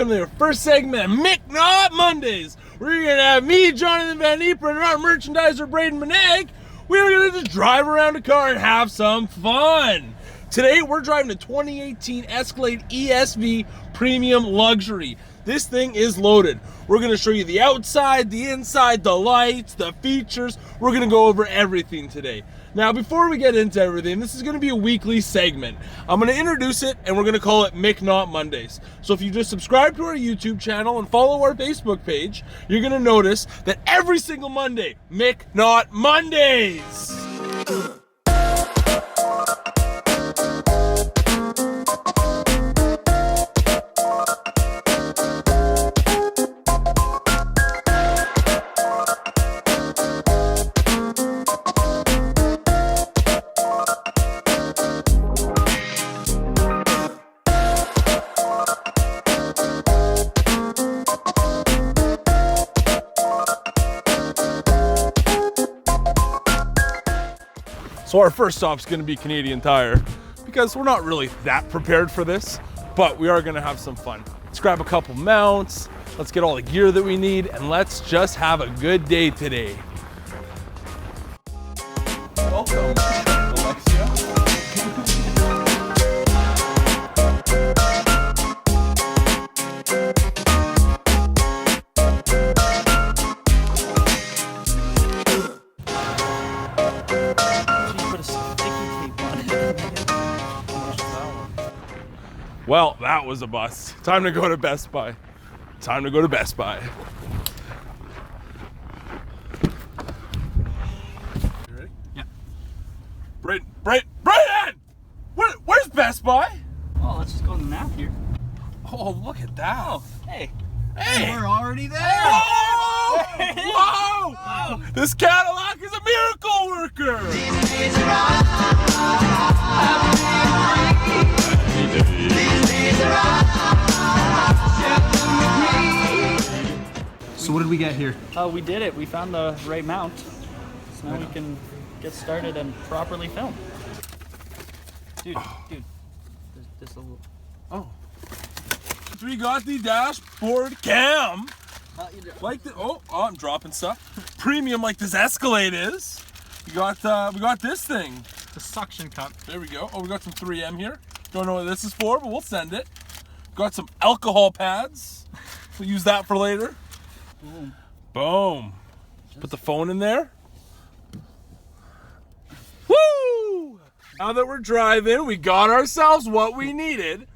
welcome to the first segment of McNaught Mondays. We're going to have me, Jonathan Van Eper, and our merchandiser, Braden Maneg. We're going to just drive around a car and have some fun. Today, we're driving a 2018 Escalade ESV Premium Luxury. This thing is loaded. We're going to show you the outside, the inside, the lights, the features. We're going to go over everything today. Now, before we get into everything, this is going to be a weekly segment. I'm going to introduce it, and we're going to call it McNaught Mondays. So if you just subscribe to our YouTube channel and follow our Facebook page, you're going to notice that every single Monday, McNaught Mondays! So our first stop is going to be Canadian Tire because we're not really that prepared for this, but we are going to have some fun. Let's grab a couple mounts, let's get all the gear that we need, and let's just have a good day today. Welcome, Alexia. Well, that was a bust. Time to go to Best Buy. Time to go to Best Buy. You ready? Yeah. Brayden! Where's Best Buy? Oh, let's just go to the map here. Oh, look at that. Oh, hey. Hey! We're already there. Whoa! Hey. Whoa! Wow. This Cadillac is a miracle worker! So what did we get here? We did it. We found the right mount. So now we can get started and properly film. Dude, there's a little... Oh. We got the dashboard cam. Like the I'm dropping stuff. Premium like this Escalade is. We got this thing. The suction cup. There we go. Oh, we got some 3M here. Don't know what this is for, but we'll send it. Got some alcohol pads. We'll use that for later. Boom. Boom. Put the phone in there. Woo! Now that we're driving, we got ourselves what we needed.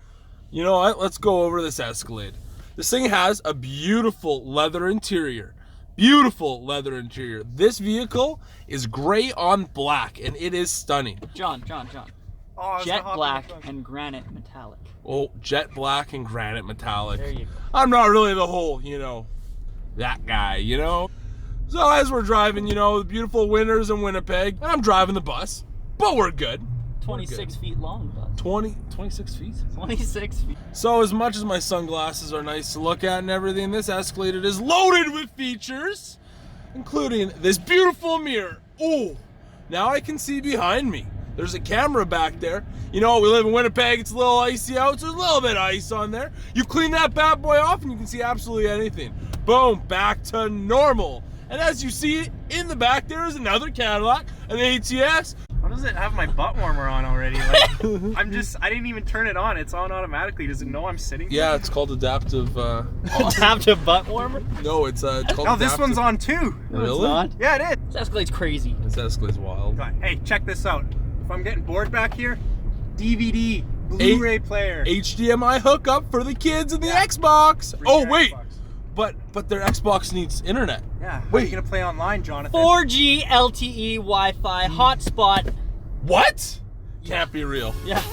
You know what? Let's go over this Escalade. This thing has a beautiful leather interior. Beautiful leather interior. This vehicle is gray on black, and it is stunning. John. Oh, Jet black and granite metallic. Oh, jet black and granite metallic. There you go. I'm not really the whole, that guy, So as we're driving, the beautiful winters in Winnipeg, and I'm driving the bus, but we're good. 26 feet long, bud. 26 feet? 26 feet. So as much as my sunglasses are nice to look at and everything, this Escalade is loaded with features, including this beautiful mirror. Oh, now I can see behind me. There's a camera back there. We live in Winnipeg, it's a little icy out, so there's a little bit of ice on there. You clean that bad boy off and you can see absolutely anything. Boom, back to normal. And as you see in the back, there is another Cadillac, an ATS. Why does it have my butt warmer on already? Like, I didn't even turn it on. It's on automatically. Does it know I'm sitting here? Yeah, it's called adaptive. Adaptive butt warmer? No, it's called No, adaptive. this one's on too. Really? It's not. Yeah, it is. This Escalade's crazy. This Escalade's wild. Hey, check this out. If I'm getting bored back here, DVD, Blu-ray player. HDMI hookup for the kids and the Xbox. For Oh your wait, Xbox. but their Xbox needs internet. Yeah. How are Wait. you gonna play online, Jonathan? 4G LTE Wi-Fi hotspot. What? Can't be real. Yeah.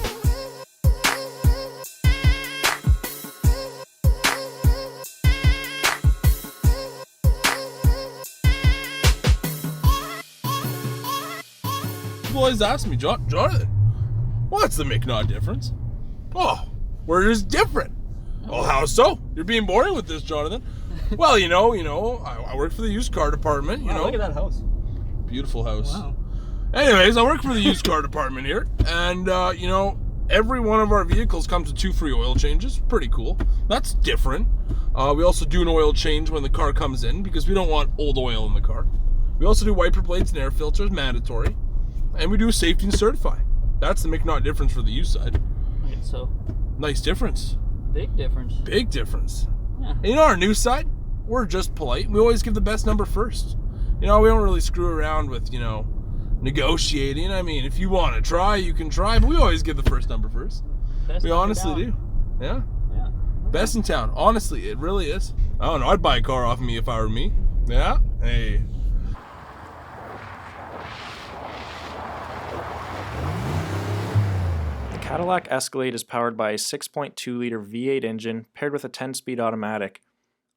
People always ask me, Jonathan, what's the McNaught difference? Oh, we're just different. Oh, how so? You're being boring with this, Jonathan. Well, I work for the used car department. Wow, look at that house. Beautiful house. Wow. Anyways, I work for the used car department here, and every one of our vehicles comes with 2 free oil changes. Pretty cool. That's different. We also do an oil change when the car comes in because we don't want old oil in the car. We also do wiper blades and air filters, mandatory. And we do a safety and certify. That's the McNaught difference for the used side. Right, so Nice difference. big difference. Big difference. Yeah. And you know, our new side, we're just polite. We always give the best number first. You know, we don't really screw around with, you know, negotiating. I mean, if you want to try, you can try, but we always give the first number first. Best We number honestly down. do. Yeah. Yeah. Best in town. Honestly, it really is. I don't know. I'd buy a car off of me if I were me. Yeah? Hey. The Cadillac Escalade is powered by a 6.2-liter V8 engine paired with a 10-speed automatic.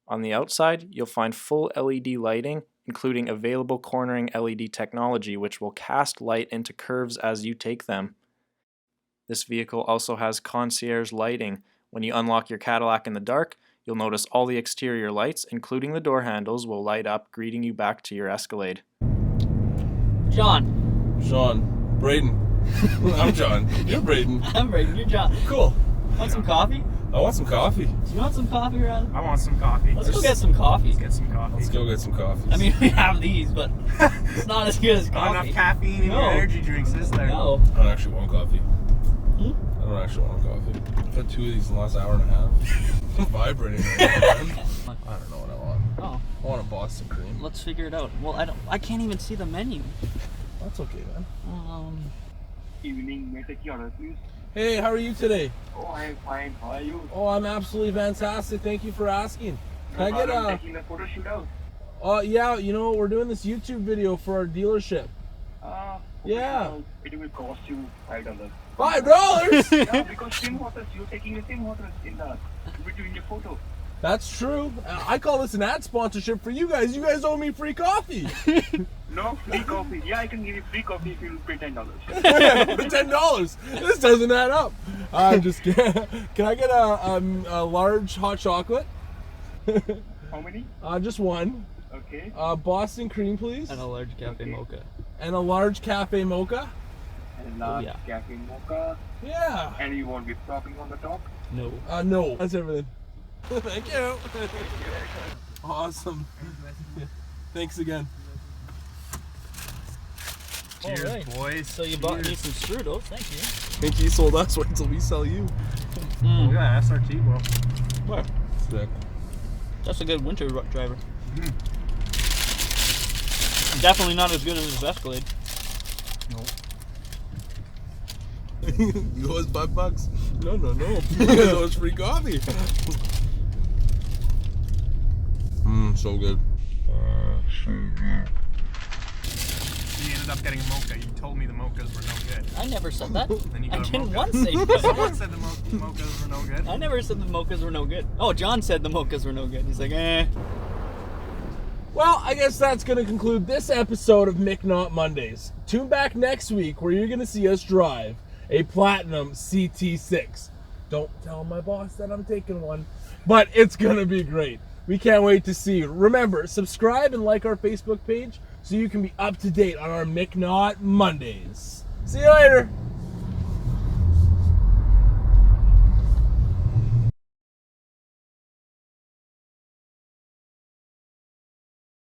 On the outside, you'll find full LED lighting, including available cornering LED technology, which will cast light into curves as you take them. This vehicle also has concierge lighting. When you unlock your Cadillac in the dark, you'll notice all the exterior lights, including the door handles, will light up, greeting you back to your Escalade. John. Sean. Braden. I'm John. You're Braden. I'm Braden. You're John. Cool. Want some coffee? I want some coffee. Do you want some coffee, Ron? I want some coffee. Let's go get some coffee. Let's get some coffee. Let's go get some coffee. I mean, we have these, but it's not as good as Not coffee. enough caffeine in your No. energy drinks, is there? No. I don't actually want coffee. Hmm? I don't actually want coffee. I've had 2 of these in the last hour and a half. I'm vibrating right now, man. I don't know what I want. Oh, I want a Boston cream. let's figure it out. Well, I can't even see the menu. That's okay, man. Evening, may I take your order, please? Hey, how are you today? Oh, I am fine. How are you? Oh, I'm absolutely fantastic. Thank you for asking. Can I get I'm taking a photo shoot out. yeah, you know, we're doing this YouTube video for our dealership. Okay, Yeah. it will cost you $5. $5? Yeah, because same photos, you're taking the same photos in the between your photo. That's true. I call this an ad sponsorship for you guys. You guys owe me free coffee. No free coffee. Yeah, I can give you free coffee if you pay $10. For $10. This doesn't add up. I'm just kidding. Can I get a large hot chocolate? How many? Just one. Okay. Boston cream, please. And a large cafe Okay. mocha. And a large cafe mocha. And large yeah. cafe mocha. Yeah. And you want whipped topping on the top? No. No. That's everything. Thank you. Awesome. Thanks again. Cheers, Alright. boys. So you bought me some strudels. Thank you. Think you sold us? Wait until we sell you. Look at that SRT, bro. What? Sick. That's a good winter driver. Definitely not as good as this Escalade. You owe us $5? No. You guys owe us free coffee. So good. You ended up getting a mocha. You told me the mochas were no good. I never said that. Then you I got a didn't mocha. once say that. Someone said the mochas were no good. I never said the mochas were no good. Oh, John said the mochas were no good. He's like, eh. Well, I guess that's going to conclude this episode of McNaught Mondays. Tune back next week where you're going to see us drive a Platinum CT6. Don't tell my boss that I'm taking one, but it's going to be great. We can't wait to see you. Remember, subscribe and like our Facebook page so you can be up to date on our McNaught Mondays. See you later.